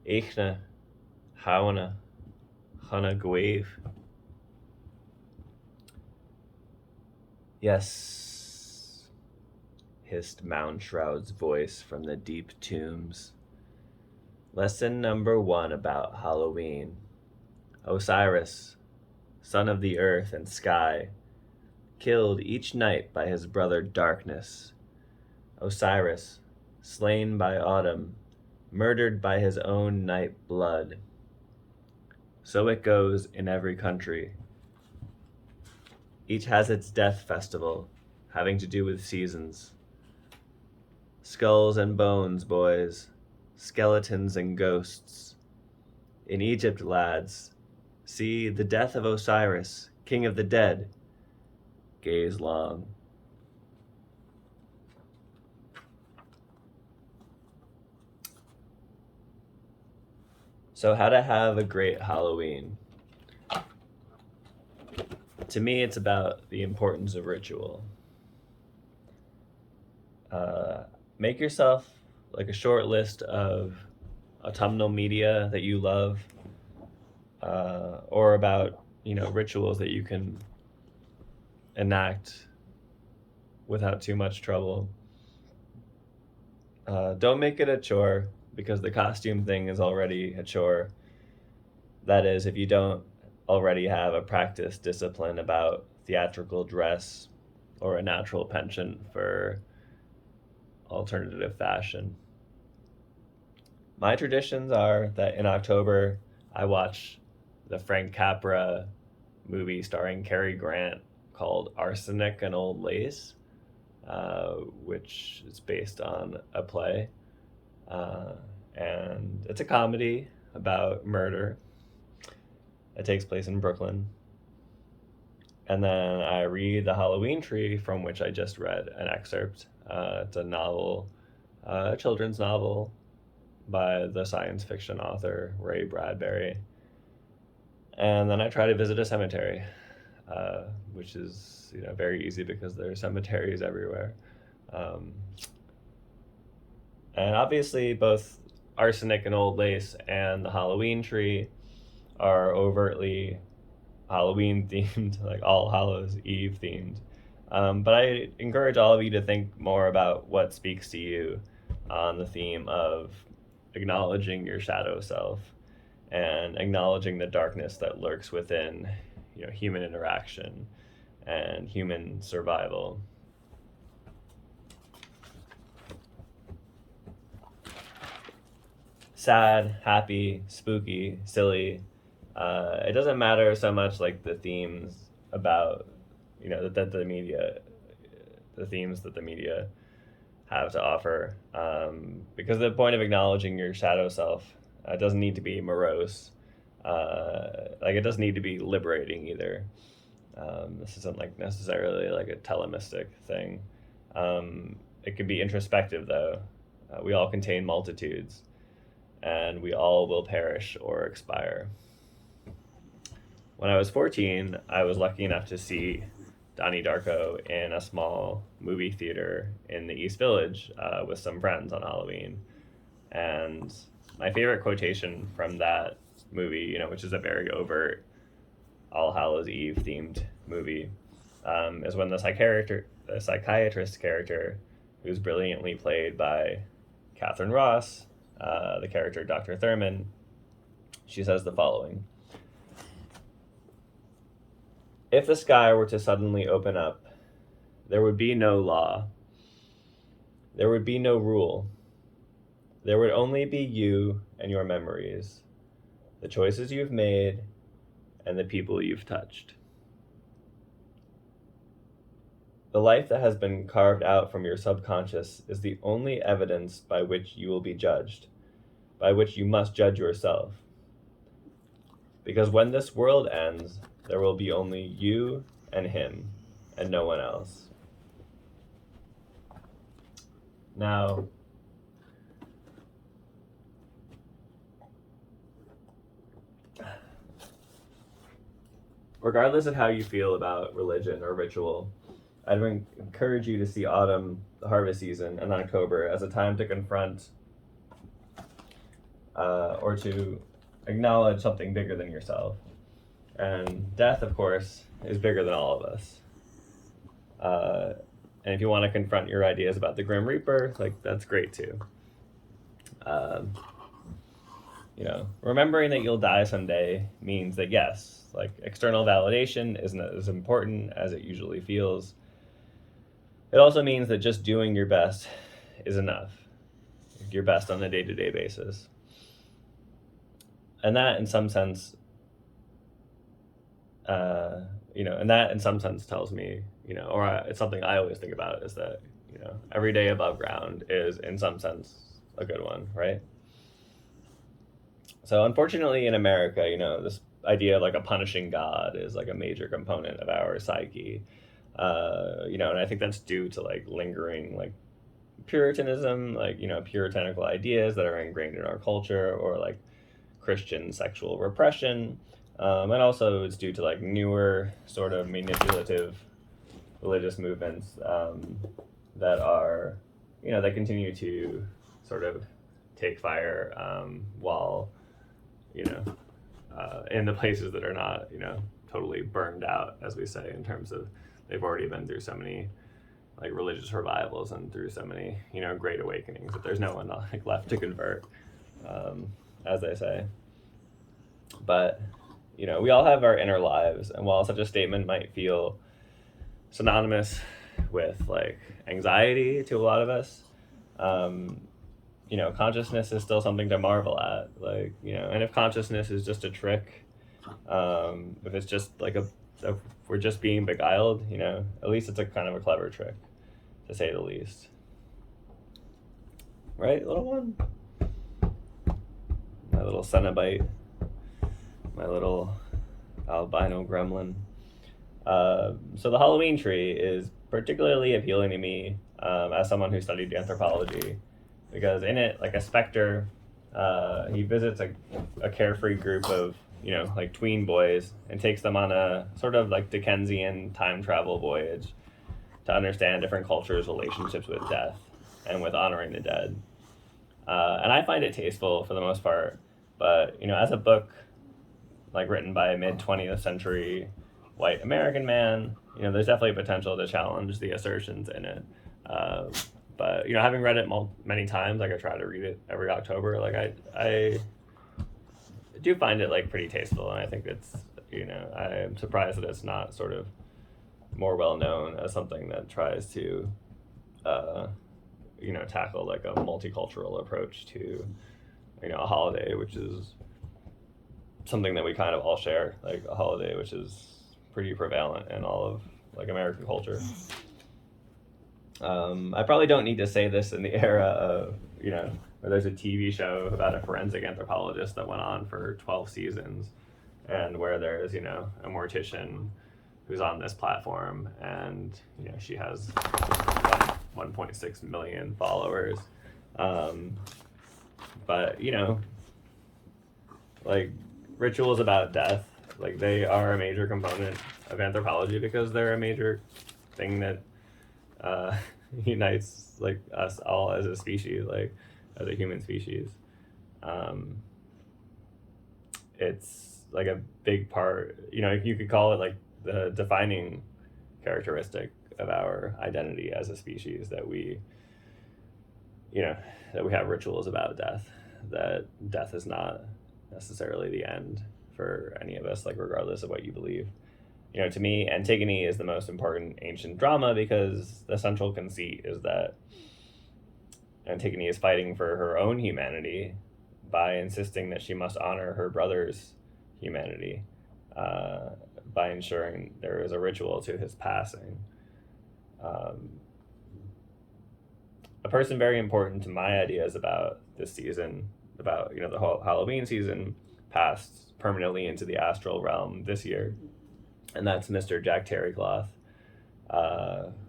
Eichna, Hawana, Hana Gwave. Yes, hissed Mound Shroud's voice from the deep tombs. Lesson number 1 about Halloween. Osiris, son of the earth and sky, killed each night by his brother Darkness. Osiris, slain by autumn, murdered by his own night blood. So it goes in every country. Each has its death festival, having to do with seasons. Skulls and bones, boys, skeletons and ghosts. In Egypt, lads, see the death of Osiris, king of the dead. Gaze long. So how to have a great Halloween. To me, it's about the importance of ritual. Make yourself like a short list of autumnal media that you love, or about rituals that you can enact without too much trouble. Don't make it a chore, because the costume thing is already a chore. That is, if you don't already have a practice discipline about theatrical dress or a natural penchant for alternative fashion. My traditions are that in October I watch the Frank Capra movie starring Cary Grant called Arsenic and Old Lace, which is based on a play. And it's a comedy about murder. It takes place in Brooklyn. And then I read The Halloween Tree, from which I just read an excerpt. It's a novel, a children's novel by the science fiction author Ray Bradbury. And then I try to visit a cemetery, which is very easy because there are cemeteries everywhere. And obviously both Arsenic and Old Lace and The Halloween Tree are overtly Halloween themed, like All Hallows Eve themed. But I encourage all of you to think more about what speaks to you on the theme of acknowledging your shadow self and acknowledging the darkness that lurks within human interaction and human survival. Sad, happy, spooky, silly. It doesn't matter so much like the themes about that the media, the themes that the media have to offer, because the point of acknowledging your shadow self doesn't need to be morose. Like it doesn't need to be liberating either. This isn't like necessarily like a telemistic thing. It can be introspective though. We all contain multitudes, and we all will perish or expire. When I was 14, I was lucky enough to see Donnie Darko in a small movie theater in the East Village with some friends on Halloween. And my favorite quotation from that movie, which is a very overt All Hallows Eve themed movie, is when the psychiatrist character, who's brilliantly played by Catherine Ross, the character Dr. Thurman, she says the following: "If the sky were to suddenly open up, there would be no law. There would be no rule. There would only be you and your memories, the choices you've made, and the people you've touched. The life that has been carved out from your subconscious is the only evidence by which you will be judged, by which you must judge yourself. Because when this world ends, there will be only you and him, and no one else." Now, regardless of how you feel about religion or ritual, I'd encourage you to see autumn, the harvest season, and October as a time to confront or to acknowledge something bigger than yourself. And death, of course, is bigger than all of us. And if you want to confront your ideas about the Grim Reaper, like, that's great too. Remembering that you'll die someday means that, yes, like, external validation isn't as important as it usually feels. It also means that just doing your best is enough. Your best on a day-to-day basis. And that, in some sense, tells me, it's something I always think about, is that, every day above ground is, in some sense, a good one, right? So unfortunately in America, this idea of like a punishing God is like a major component of our psyche. And I think that's due to like lingering like Puritanism, like, puritanical ideas that are ingrained in our culture, or like Christian sexual repression. And also it's due to like newer sort of manipulative religious movements that are, that continue to sort of take fire while, in the places that are not, totally burned out, as we say, in terms of they've already been through so many like religious revivals and through so many, great awakenings that there's no one like left to convert, as they say. But, we all have our inner lives, and while such a statement might feel synonymous with like anxiety to a lot of us, consciousness is still something to marvel at. Like, and if consciousness is just a trick, if it's just like if we're just being beguiled, at least it's a kind of a clever trick, to say the least. Right, little one? My little Cenobite. My little albino gremlin. So the Halloween tree is particularly appealing to me as someone who studied anthropology, because in it, like a specter, he visits a carefree group of, like tween boys, and takes them on a sort of like Dickensian time travel voyage to understand different cultures' relationships with death and with honoring the dead. And I find it tasteful for the most part, but, as a book like written by a mid-20th century white American man, there's definitely potential to challenge the assertions in it. But, having read it many times, like I try to read it every October, like I do find it like pretty tasteful, and I think it's, I'm surprised that it's not sort of more well known as something that tries to, tackle like a multicultural approach to, a holiday, which is something that we kind of all share, like a holiday which is pretty prevalent in all of like American culture. I probably don't need to say this in the era of, where there's a TV show about a forensic anthropologist that went on for 12 seasons, and where there's, a mortician who's on this platform, and, she has 1.6 million followers. But, like rituals about death, like they are a major component of anthropology, because they're a major thing that unites like us all as a species, like as a human species. It's like a big part, you could call it like the defining characteristic of our identity as a species, that we have rituals about death, that death is not necessarily the end for any of us, like regardless of what you believe. To me, Antigone is the most important ancient drama, because the central conceit is that Antigone is fighting for her own humanity by insisting that she must honor her brother's humanity, by ensuring there is a ritual to his passing. A person very important to my ideas about this season, about the whole Halloween season, passed permanently into the astral realm this year, and that's Mr. Jack Terrycloth,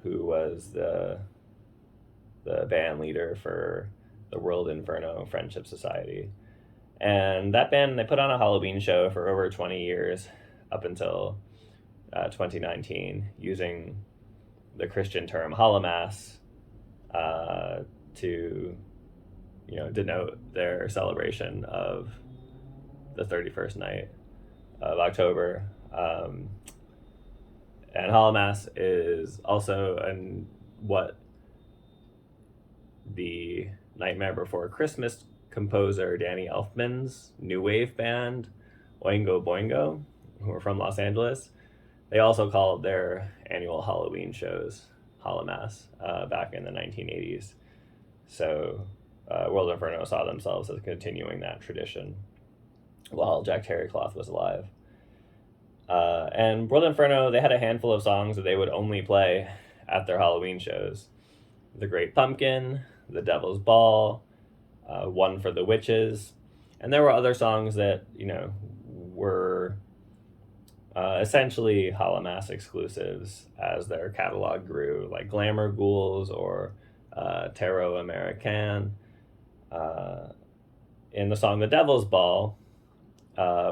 who was the band leader for the World Inferno Friendship Society. And that band, they put on a Halloween show for over 20 years, up until 2019, using the Christian term holomass to denote their celebration of the 31st night of October. And Hallowmass is also what the Nightmare Before Christmas composer Danny Elfman's new wave band, Oingo Boingo, who are from Los Angeles, they also called their annual Halloween shows Hallowmass back in the 1980s. So World Inferno saw themselves as continuing that tradition while Jack Terrycloth was alive. And World Inferno, they had a handful of songs that they would only play at their Halloween shows. The Great Pumpkin, The Devil's Ball, One for the Witches. And there were other songs that, were essentially Hallowmass exclusives as their catalog grew, like Glamour Ghouls or Tarot American. In the song The Devil's Ball,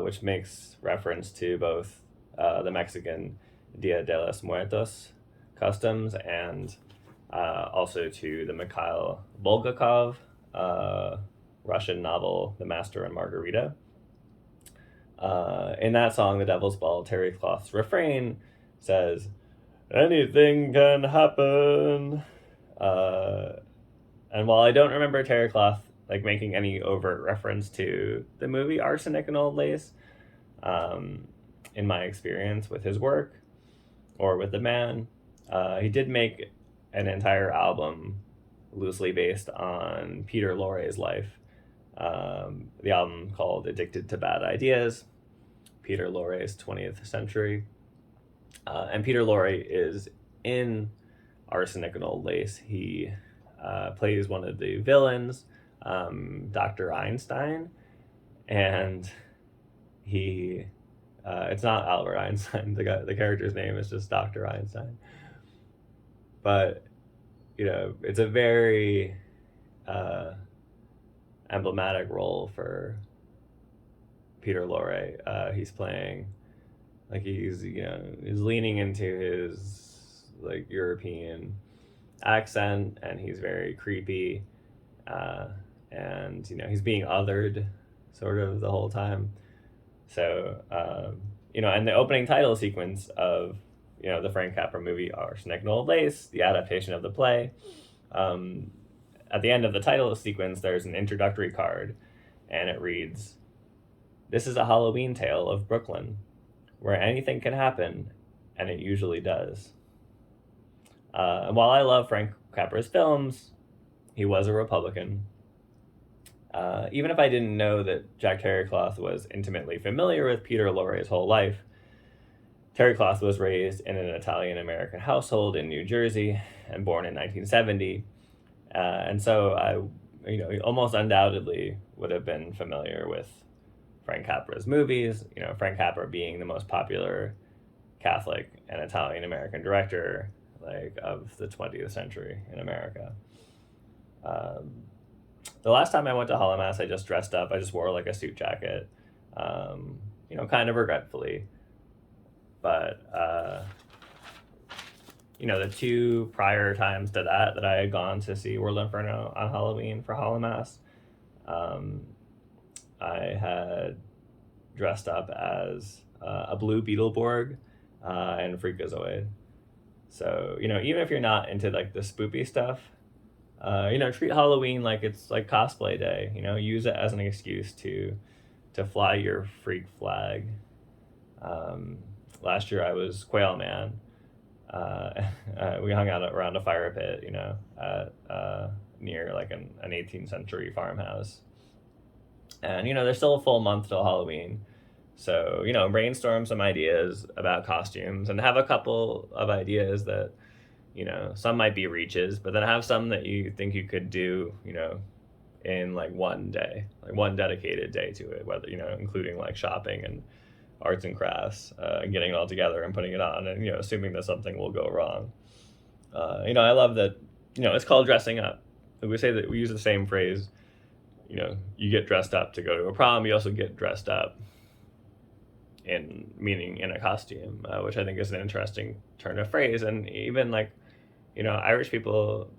which makes reference to both the Mexican Dia de los Muertos customs and also to the Mikhail Bulgakov Russian novel The Master and Margarita. In that song, The Devil's Ball, Terrycloth's refrain says, "Anything can happen." And while I don't remember Terrycloth making any overt reference to the movie Arsenic and Old Lace, in my experience with his work or with the man, he did make an entire album loosely based on Peter Lorre's life. The album called Addicted to Bad Ideas, Peter Lorre's 20th Century. And Peter Lorre is in Arsenic and Old Lace. He plays one of the villains, Dr. Einstein, and he it's not Albert Einstein. The character's name is just Dr. Einstein. But it's a very emblematic role for Peter Lorre. He's playing he's leaning into his European accent, and he's very creepy, and he's being othered sort of the whole time. So and the opening title sequence of the Frank Capra movie Arsenic and Old Lace, the adaptation of the play, at the end of the title sequence there's an introductory card, and it reads, "This is a Halloween tale of Brooklyn, where anything can happen, and it usually does." And while I love Frank Capra's films, he was a Republican. Even if I didn't know that Jack Terrycloth was intimately familiar with Peter Lorre's whole life, Terrycloth was raised in an Italian-American household in New Jersey and born in 1970. And so I, almost undoubtedly would have been familiar with Frank Capra's movies, Frank Capra being the most popular Catholic and Italian-American director of the 20th century in America. The last time I went to Hallowmass, I just dressed up. I just wore a suit jacket, kind of regretfully. But, the two prior times to that I had gone to see World Inferno on Halloween for Hallowmass, I had dressed up as a blue Beetleborg and Freakazoid. So, even if you're not into the spoopy stuff, treat Halloween like it's cosplay day. Use it as an excuse to fly your freak flag. Last year I was Quail Man. We hung out around a fire pit, near an 18th century farmhouse. And there's still a full month till Halloween. So, brainstorm some ideas about costumes and have a couple of ideas that, some might be reaches, but then have some that you think you could do, in one day, one dedicated day to it, whether, including shopping and arts and crafts, getting it all together and putting it on and, assuming that something will go wrong. I love that, it's called dressing up. We say that we use the same phrase, you get dressed up to go to a prom, you also get dressed up meaning in a costume, which I think is an interesting turn of phrase. And even Irish people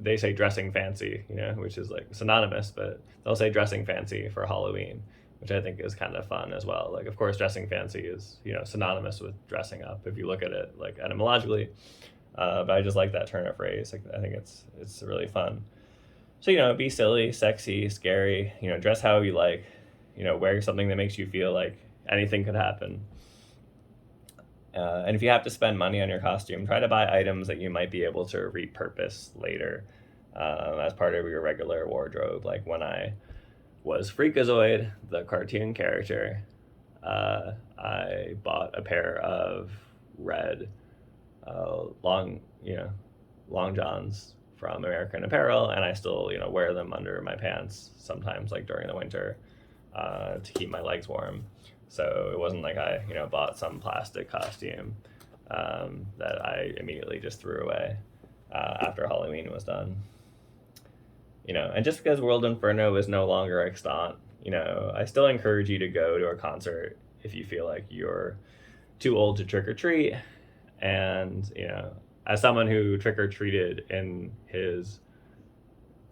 they say dressing fancy, you know, which is like synonymous, but they'll say dressing fancy for Halloween, which I think is kind of fun as well. Like, of course, dressing fancy is, you know, synonymous with dressing up if you look at it like etymologically. But I just like that turn of phrase. Like, I think it's really fun. So, you know, be silly, sexy, scary, you know, dress how you like, you know, wear something that makes you feel like anything could happen. And if you have to spend money on your costume, try to buy items that you might be able to repurpose later as part of your regular wardrobe. Like when I was Freakazoid, the cartoon character, I bought a pair of red long johns from American Apparel, and I still, you know, wear them under my pants sometimes, like during the winter, to keep my legs warm. So it wasn't like I, you know, bought some plastic costume that I immediately just threw away after Halloween was done. You know, and just because World Inferno is no longer extant, you know, I still encourage you to go to a concert if you feel like you're too old to trick or treat. And, you know, as someone who trick or treated in his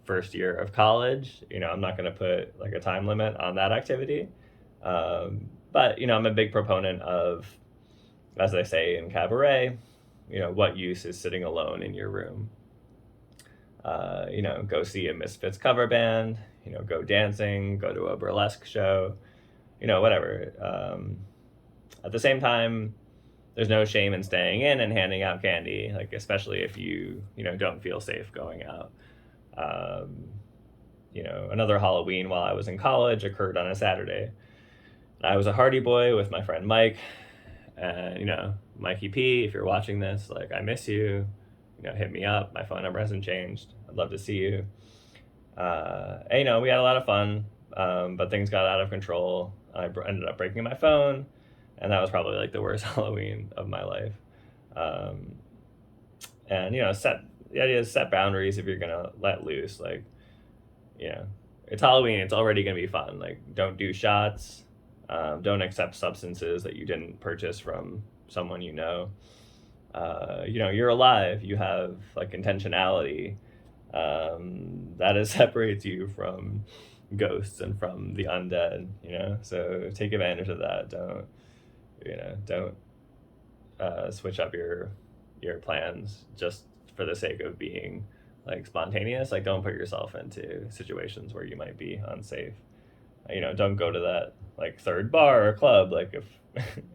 first year of college, you know, I'm not going to put like a time limit on that activity. But, you know, I'm a big proponent of, as they say in cabaret, you know, what use is sitting alone in your room? You know, go see a Misfits cover band, you know, go dancing, go to a burlesque show, you know, whatever. At the same time, there's no shame in staying in and handing out candy, like especially if you know, don't feel safe going out. You know, another Halloween while I was in college occurred on a Saturday. I was a Hardy Boy with my friend Mike, and, you know, Mikey P, if you're watching this, like, I miss you. You know, hit me up. My phone number hasn't changed. I'd love to see you. And, you know, we had a lot of fun, but things got out of control. I ended up breaking my phone, and that was probably like the worst Halloween of my life. And, you know, the idea is set boundaries if you're gonna let loose. Like, you know, it's Halloween, it's already gonna be fun. Like, don't do shots. Don't accept substances that you didn't purchase from someone you know. You know, you're alive. You have like intentionality. That is separates you from ghosts and from the undead. You know, so take advantage of that. Don't switch up your plans just for the sake of being like spontaneous. Like, don't put yourself into situations where you might be unsafe. You know, don't go to that like third bar or club. Like,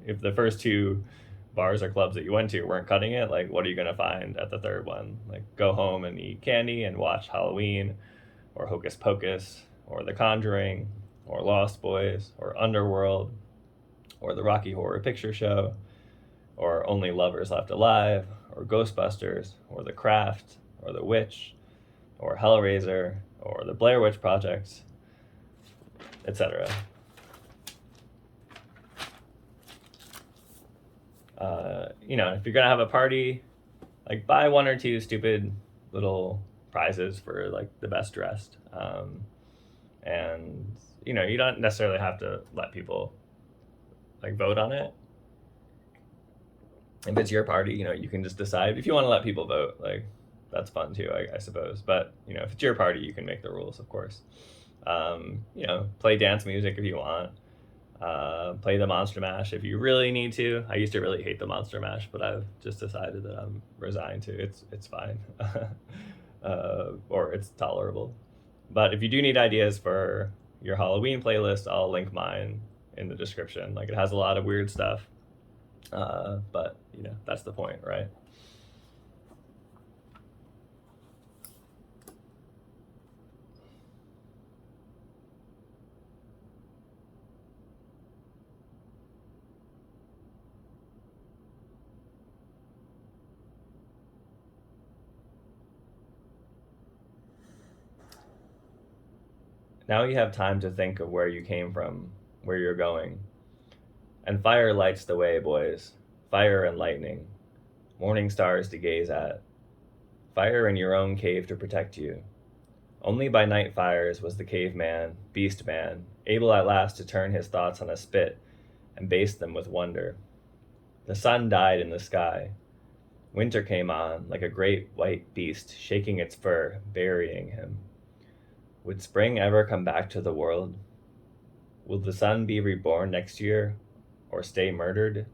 if the first two bars or clubs that you went to weren't cutting it, like, what are you gonna find at the third one? Like, go home and eat candy and watch Halloween or Hocus Pocus or The Conjuring or Lost Boys or Underworld or the Rocky Horror Picture Show or Only Lovers Left Alive or Ghostbusters or The Craft or The Witch or Hellraiser or The Blair Witch Project, etc. You know, if you're gonna have a party, like, buy one or two stupid little prizes for like the best dressed. And, you know, you don't necessarily have to let people like vote on it. If it's your party, you know, you can just decide if you want to let people vote. Like, that's fun too, I suppose. But, you know, if it's your party, you can make the rules, of course. You know, play dance music if you want. Play the Monster Mash if you really need to. I used to really hate the Monster Mash, but I've just decided that I'm resigned to it. It's fine. Or it's tolerable. But if you do need ideas for your Halloween playlist, I'll link mine in the description. Like, it has a lot of weird stuff. But, you know, that's the point, right? Now you have time to think of where you came from, where you're going. And fire lights the way, boys. Fire and lightning. Morning stars to gaze at. Fire in your own cave to protect you. Only by night fires was the caveman, beast man, able at last to turn his thoughts on a spit and baste them with wonder. The sun died in the sky. Winter came on like a great white beast, shaking its fur, burying him. Would spring ever come back to the world? Will the sun be reborn next year, or stay murdered?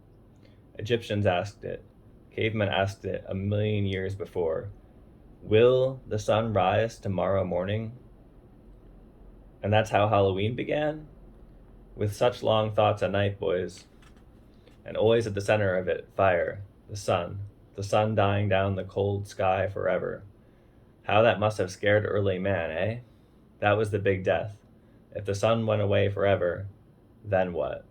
Egyptians asked it. Cavemen asked it a million years before. Will the sun rise tomorrow morning? And that's how Halloween began? With such long thoughts at night, boys. And always at the center of it, fire, the sun dying down the cold sky forever. How that must have scared early man, eh? That was the big death. If the sun went away forever, then what?